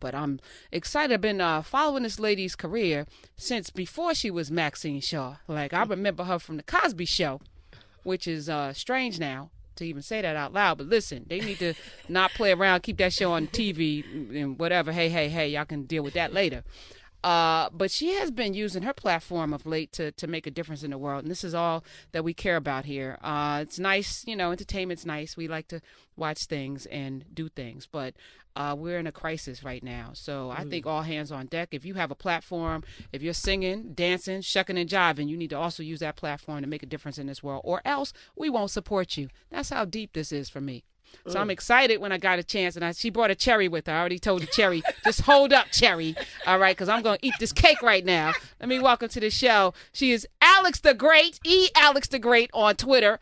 but I'm excited. I've been following this lady's career since before she was Maxine Shaw. Like, I remember her from The Cosby Show, which is strange now to even say that out loud. But listen, they need to not play around, keep that show on TV and whatever. Hey, y'all can deal with that later. But she has been using her platform of late to make a difference in the world. And this is all that we care about here. It's nice, entertainment's nice. We like to watch things and do things. But we're in a crisis right now. So I think all hands on deck. If you have a platform, if you're singing, dancing, shucking and jiving, you need to also use that platform to make a difference in this world. Or else we won't support you. That's how deep this is for me. So I'm excited when I got a chance, and she brought a cherry with her. I already told the cherry, just hold up, cherry, all right, because I'm going to eat this cake right now. Let me welcome to the show. She is Alex the Great, Alex the Great on Twitter,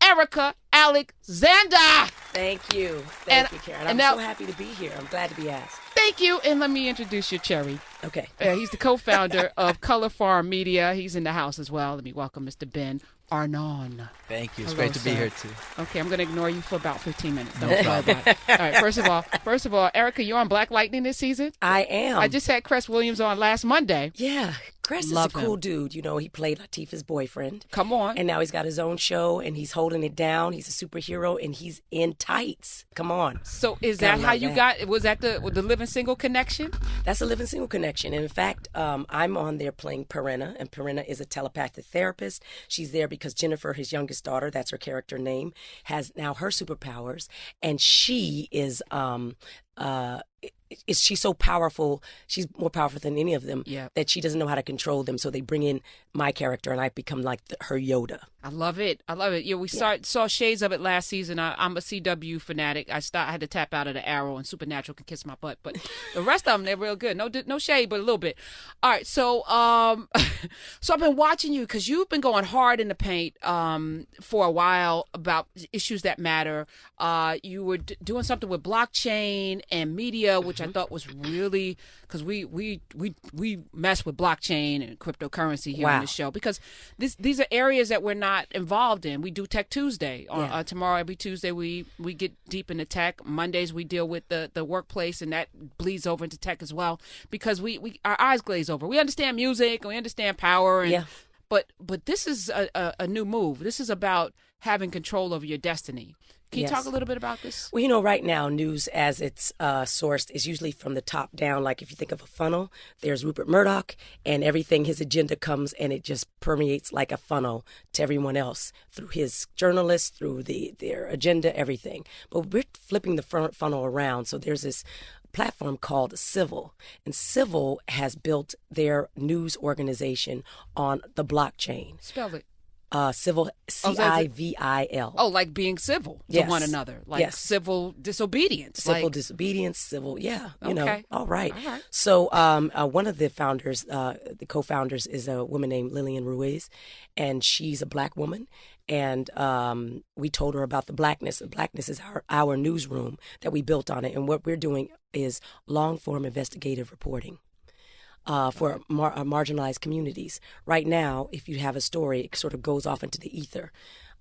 Erika Alexander. Thank you. Thank you, Karen. I'm so happy to be here. I'm glad to be asked. Thank you, and let me introduce your cherry. Okay. He's the co-founder of Color Farm Media. He's in the house as well. Let me welcome Mr. Ben Armon. Thank you. It's great to be here, too. Okay, I'm going to ignore you for about 15 minutes. Don't worry about it. All right, first of all, Erika, you're on Black Lightning this season? I am. I just had Cress Williams on last Monday. Yeah, Cress is a cool dude. He played Latifah's boyfriend. Come on. And now he's got his own show, and he's holding it down. He's a superhero, and he's in tights. Come on. So is that how you got, was that the Living Single connection? That's a Living Single connection. And in fact, I'm on there playing Perenna, and Perenna is a telepathic therapist. She's there because Jennifer, his youngest daughter, that's her character name, has now her superpowers, and she is she's so powerful. She's more powerful than any of them. That she doesn't know how to control them. So they bring in my character, and I become like her Yoda. I love it. Yeah, we saw shades of it last season. I'm a CW fanatic. I had to tap out of the Arrow, and Supernatural can kiss my butt. But the rest of them, they're real good. No shade, but a little bit. All right, so so I've been watching you because you've been going hard in the paint for a while about issues that matter. You were doing something with blockchain and media, which I thought was really, because we mess with blockchain and cryptocurrency here on the show, because these are areas that we're not involved in. We do Tech Tuesday. Tomorrow, every Tuesday, we get deep into tech. Mondays, we deal with the workplace, and that bleeds over into tech as well, because we our eyes glaze over. We understand music, and we understand power, and but this is a new move. This is about having control over your destiny. Can you talk a little bit about this? Well, right now, news as it's sourced is usually from the top down. Like if you think of a funnel, there's Rupert Murdoch, and everything, his agenda comes and it just permeates like a funnel to everyone else through his journalists, through their agenda, everything. But we're flipping the funnel around. So there's this platform called Civil, and Civil has built their news organization on the blockchain. Spell it. Civil, Civil. Oh, like being civil to one another, like civil disobedience. Civil disobedience, civil, you know. All right. All right. So one of the founders, the co-founders, is a woman named Lillian Ruiz, and she's a Black woman. And we told her about the Blackness. And Blackness is our newsroom that we built on it. And what we're doing is long-form investigative reporting. For marginalized communities. Right now, if you have a story, it sort of goes off into the ether.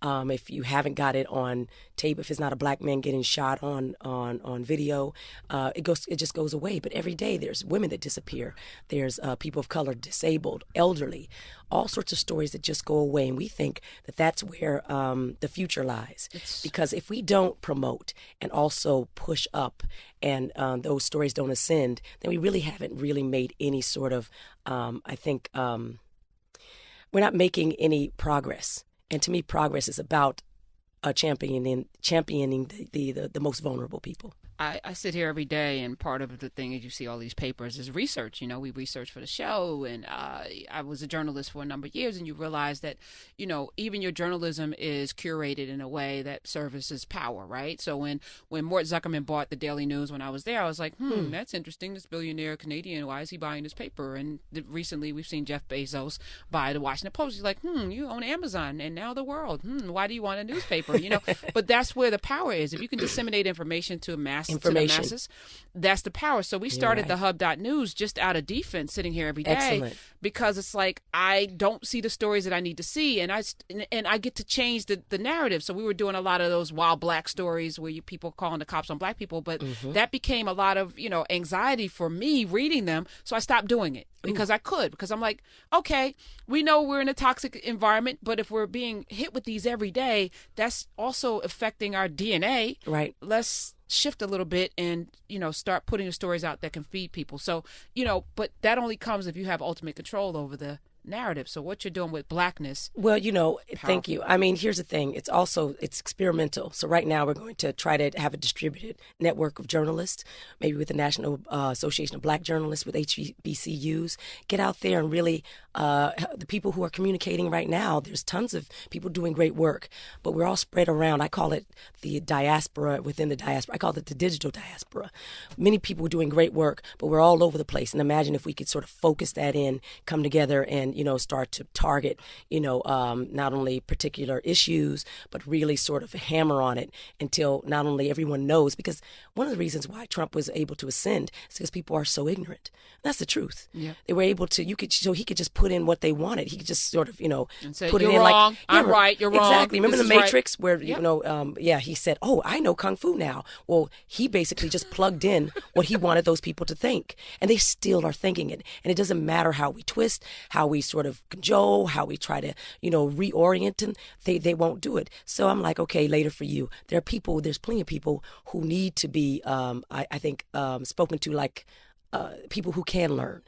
If you haven't got it on tape, if it's not a Black man getting shot on video, it just goes away. But every day there's women that disappear. There's people of color, disabled, elderly, all sorts of stories that just go away. And we think that that's where the future lies. Because if we don't promote and also push up, and those stories don't ascend, then we really haven't really made any sort of, I think, we're not making any progress. And to me, progress is about championing the most vulnerable people. I sit here every day, and part of the thing is you see all these papers is research. You know, we research for the show, and I was a journalist for a number of years, and you realize that, you know, even your journalism is curated in a way that services power, right? So when Mort Zuckerman bought the Daily News when I was there, I was like, that's interesting. This billionaire Canadian, why is he buying this paper? And recently we've seen Jeff Bezos buy the Washington Post. He's like, you own Amazon and now the world. Why do you want a newspaper? You know, but that's where the power is. If you can disseminate information to a mass information to the masses. That's the power. So we started the hub.news just out of defense, sitting here every day. Excellent. Because it's like I don't see the stories that I need to see, and I get to change the narrative. So we were doing a lot of those wild black stories where people calling the cops on black people, but that became a lot of anxiety for me reading them. So I stopped doing it because I'm like, okay, we know we're in a toxic environment, but if we're being hit with these every day, that's also affecting our DNA. Right. Let's shift a little bit and start putting the stories out that can feed people. So but that only comes if you have ultimate control over the narrative. So what you're doing with blackness, well, thank you. I mean, here's the thing, it's experimental. So right now we're going to try to have a distributed network of journalists, maybe with the National Association of Black Journalists, with HBCUs, get out there and really the people who are communicating right now, there's tons of people doing great work, but we're all spread around. I call it the diaspora within the diaspora. I call it the digital diaspora. Many people doing great work, but we're all over the place. And imagine if we could sort of focus that in, come together and start to target not only particular issues, but really sort of hammer on it until not only everyone knows, because one of the reasons why Trump was able to ascend is because people are so ignorant. That's the truth. Yeah. They were able to, he could just put in what they wanted. He could just sort of, and say, put it you're in wrong, like, I'm right, you're wrong. Exactly. Remember this the Matrix right. where, he said, oh, I know Kung Fu now. Well, he basically just plugged in what he wanted those people to think. And they still are thinking it. And it doesn't matter how we twist, how we sort of cajole, how we try to, reorient them, they won't do it. So I'm like, okay, later for you. There's plenty of people who need to be, I think, spoken to like people who can learn.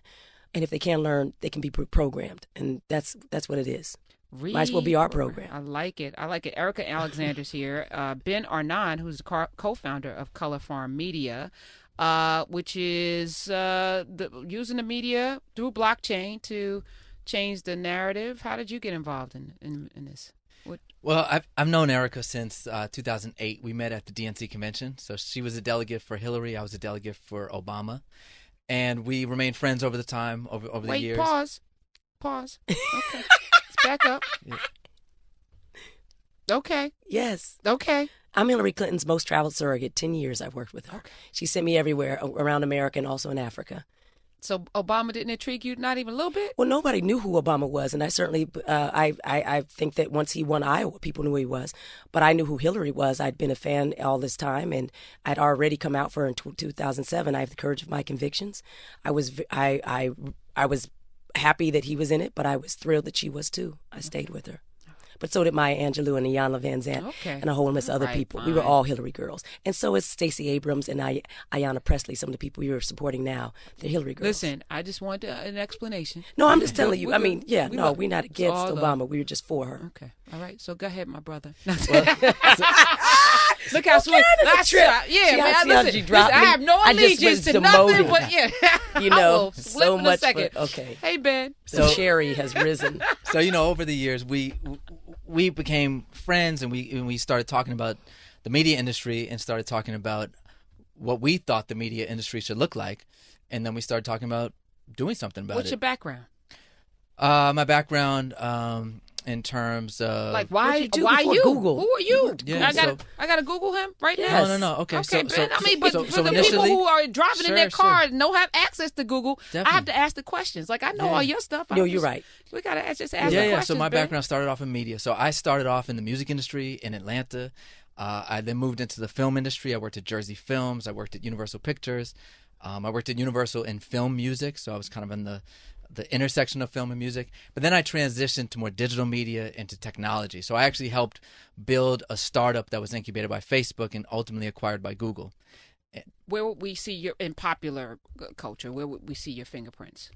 And if they can learn, they can be programmed. And that's what it is. Might as well be our program. I like it. Erika Alexander's here. Ben Armon, who's the co-founder of Color Farm Media, which is using the media through blockchain to change the narrative. How did you get involved in this? Well, I've known Erika since 2008. We met at the DNC convention. So she was a delegate for Hillary. I was a delegate for Obama. And we remained friends over the time, over the years. Wait, pause. Okay. Let's back up. Yeah. Okay. Yes. Okay. I'm Hillary Clinton's most traveled surrogate. 10 years I've worked with her. Okay. She sent me everywhere around America and also in Africa. So Obama didn't intrigue you, not even a little bit? Well, nobody knew who Obama was, and I certainly, I think that once he won Iowa, people knew who he was. But I knew who Hillary was. I'd been a fan all this time, and I'd already come out for her in 2007. I have the courage of my convictions. I was happy that he was in it, but I was thrilled that she was too. I stayed with her. But so did Maya Angelou and Iyanla Vanzant and a whole list of other people. Fine. We were all Hillary girls. And so is Stacey Abrams and Ayanna Pressley, some of the people you're supporting now. They're Hillary girls. Listen, I just wanted an explanation. No, I'm just telling you. We're not against Obama. We were just for her. Okay. All right. So go ahead, my brother. Look how sweet. That's trip. Yeah, man. Listen, I have no allegiance to nothing but, so much. Okay. Hey, Ben. So Cherry has risen. So, over the years, we became friends, and we started talking about the media industry and started talking about what we thought the media industry should look like. And then we started talking about doing something about it. What's your background? My background, in terms of like why you? Google? Who are you? I gotta Google him right now. No. Okay, Ben. But for the people who are driving in their car and don't have access to Google, definitely. I have to ask the questions. Like I know all your stuff. You're right. We gotta just ask the questions. So my Ben. background started off in media. So I started off in the music industry in Atlanta. I then moved into the film industry. I worked at Jersey Films. I worked at Universal Pictures. I worked at Universal in film music. So I was kind of in the intersection of film and music. But then I transitioned to more digital media and to technology. So I actually helped build a startup that was incubated by Facebook and ultimately acquired by Google. Where would we see in popular culture? Where would we see your fingerprints?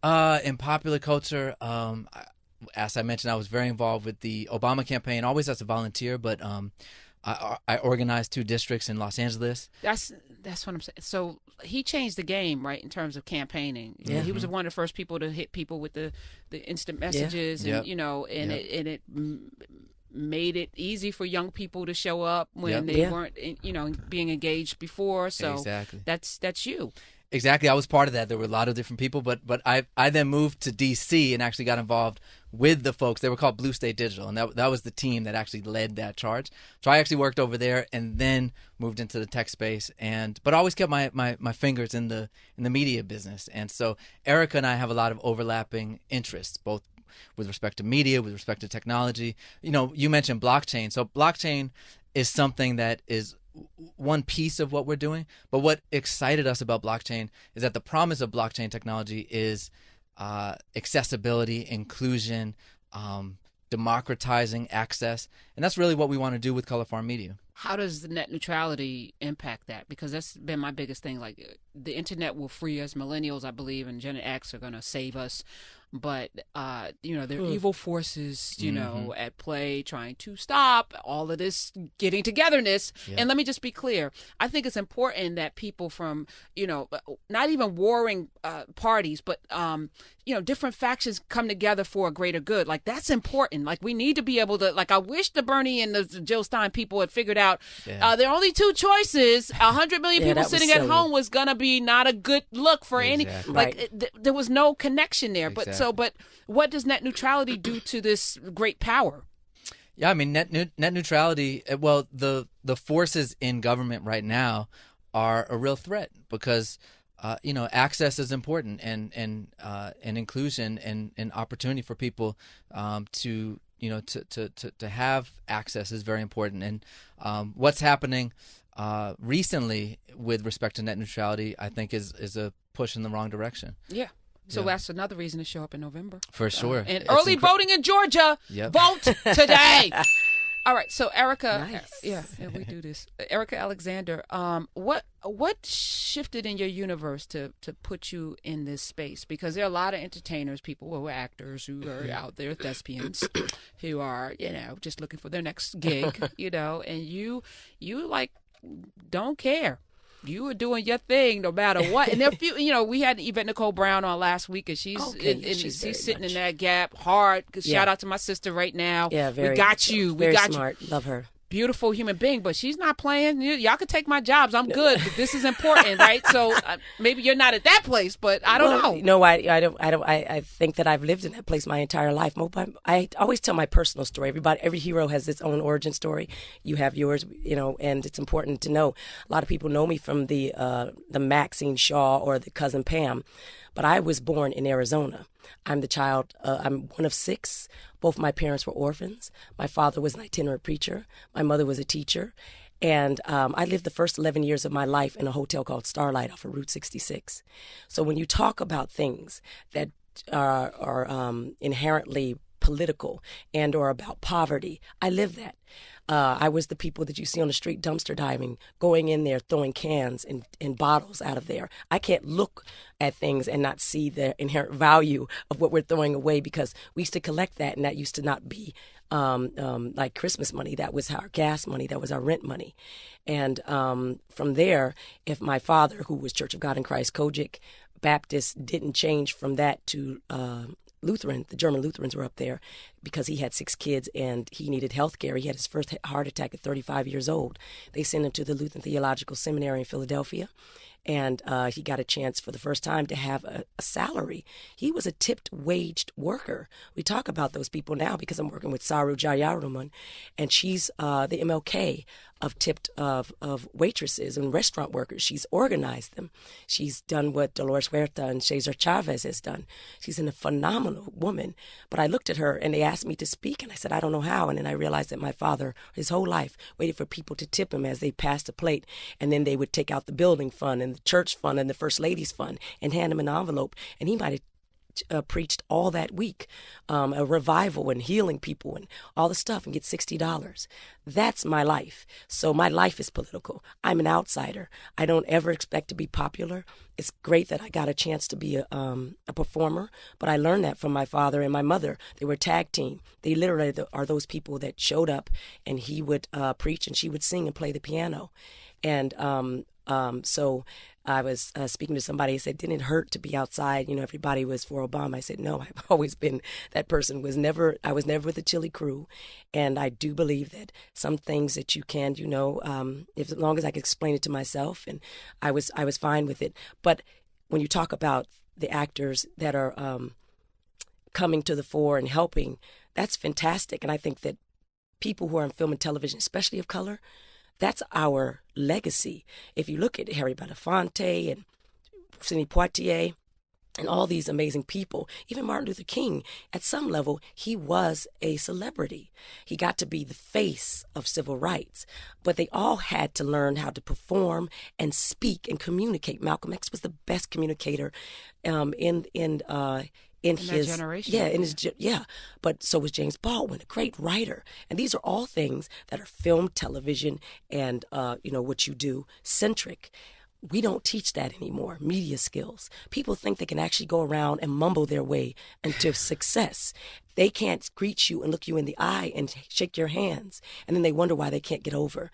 In popular culture, as I mentioned, I was very involved with the Obama campaign, always as a volunteer, but I organized 2 districts in Los Angeles. That's what I'm saying. So he changed the game, right, in terms of campaigning. Yeah. He was one of the first people to hit people with the instant messages, and it made it easy for young people to show up when they weren't, being engaged before. So exactly. that's you. Exactly. I was part of that. There were a lot of different people, but I then moved to D.C. and actually got involved with the folks. They were called Blue State Digital, and that was the team that actually led that charge. So I actually worked over there and then moved into the tech space, but always kept my fingers in the media business. And so Erika and I have a lot of overlapping interests, both with respect to media, with respect to technology. You mentioned blockchain. So blockchain is something that is one piece of what we're doing, but what excited us about blockchain is that the promise of blockchain technology is accessibility, inclusion, democratizing access, and that's really what we want to do with Color Farm Media. How does the net neutrality impact that? Because that's been my biggest thing. Like, the internet will free us. Millennials, I believe, and Gen X are going to save us. But, there are evil forces, at play trying to stop all of this getting togetherness. Yeah. And let me just be clear. I think it's important that people from, not even warring parties, but, different factions come together for a greater good. Like, that's important. Like, we need to be able to, like, I wish the Bernie and the Jill Stein people had figured out there are only two choices. 100 million people sitting at home was going to be not a good look for any, like, there was no connection there. Exactly. But what does net neutrality do to this great power? Yeah, I mean, net neutrality, well, the forces in government right now are a real threat because, access is important and inclusion and opportunity for people to have access is very important. And what's happening recently with respect to net neutrality, I think, is a push in the wrong direction. Yeah. So that's another reason to show up in November. For sure. And early voting in Georgia. Yep. Vote today. All right. So Erika, nice. We do this. Erika Alexander, what shifted in your universe to put you in this space? Because there are a lot of entertainers, people who are actors, who are out there, thespians, who are, just looking for their next gig, and you like don't care. You were doing your thing no matter what. And there are few, we had Yvette Nicole Brown on last week, and she's sitting in that gap hard. Shout out to my sister right now. Yeah, we got you. Very smart. Love her. Beautiful human being, but she's not playing. Y'all can take my jobs. I'm good. But this is important, right? So maybe you're not at that place, but I don't know. No, I don't. I think that I've lived in that place my entire life. I always tell my personal story. Every hero has its own origin story. You have yours, and it's important to know. A lot of people know me from the Maxine Shaw or the Cousin Pam, but I was born in Arizona. I'm the child. I'm one of 6. Both my parents were orphans. My father was an itinerant preacher. My mother was a teacher. And I lived the first 11 years of my life in a hotel called Starlight off of Route 66. So when you talk about things that are inherently political and or about poverty, I live that. I was the people that you see on the street dumpster diving, going in there, throwing cans and bottles out of there. I can't look at things and not see the inherent value of what we're throwing away, because we used to collect that, and that used to not be like Christmas money. That was our gas money. That was our rent money. And from there, if my father, who was Church of God in Christ, Kojic Baptist, didn't change from that to Lutheran, the German Lutherans were up there because he had 6 kids and he needed health care. He had his first heart attack at 35 years old. They sent him to the Lutheran Theological Seminary in Philadelphia, and he got a chance for the first time to have a salary. He was a tipped waged worker. We talk about those people now because I'm working with Saru Jayaruman, and she's the MLK of tipped of waitresses and restaurant workers. She's organized them. She's done what Dolores Huerta and Cesar Chavez has done. She's a phenomenal woman. But I looked at her and they asked me to speak, and I said, I don't know how. And then I realized that my father, his whole life, waited for people to tip him as they passed a plate, and then they would take out the building fund and the church fund and the First Lady's fund and hand him an envelope, and he might have preached all that week, a revival and healing people and all the stuff, and get $60. That's my life. So my life is political. I'm an outsider. I don't ever expect to be popular. It's great that I got a chance to be a performer, but I learned that from my father and my mother. They were a tag team. They literally are those people that showed up, and he would preach and she would sing and play the piano. And so I was speaking to somebody who said, didn't it hurt to be outside? Everybody was for Obama. I said, no, I've always been that person. I was never with the Chili crew. And I do believe that some things that you can, as long as I could explain it to myself, and I was fine with it. But when you talk about the actors that are coming to the fore and helping, that's fantastic. And I think that people who are in film and television, especially of color, that's our legacy. If you look at Harry Belafonte and Sidney Poitier and all these amazing people, even Martin Luther King, at some level, he was a celebrity. He got to be the face of civil rights, but they all had to learn how to perform and speak and communicate. Malcolm X was the best communicator in his generation. But so was James Baldwin, a great writer. And these are all things that are film, television, and what you do centric. We don't teach that anymore. Media skills. People think they can actually go around and mumble their way into success. They can't greet you and look you in the eye and shake your hands, and then they wonder why they can't get over.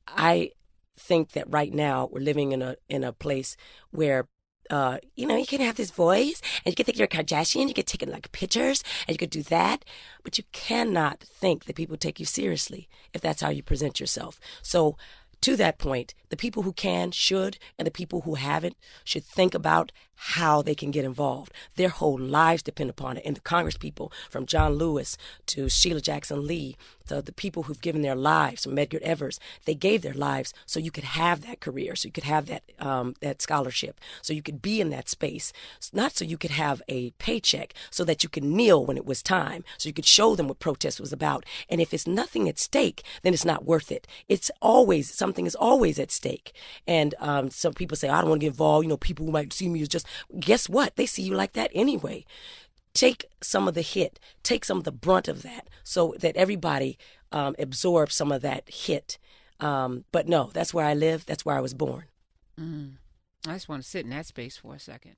I think that right now we're living in a place where you can have this voice, and you can think you're a Kardashian, you can take like pictures, and you could do that, but you cannot think that people take you seriously if that's how you present yourself. So to that point, the people who can, should, and the people who haven't should think about how they can get involved. Their whole lives depend upon it. And the Congress people, from John Lewis to Sheila Jackson Lee, to the people who've given their lives, from Medgar Evers, they gave their lives so you could have that career, so you could have that scholarship, so you could be in that space, not so you could have a paycheck, so that you could kneel when it was time, so you could show them what protest was about. And if it's nothing at stake, then it's not worth it. Something is always at stake. And some people say, I don't want to get involved. People who might see me as just, guess what? They see you like that anyway. Take some of the hit, take some of the brunt of that, so that everybody absorbs some of that hit. But no, that's where I live. That's where I was born. I just want to sit in that space for a second.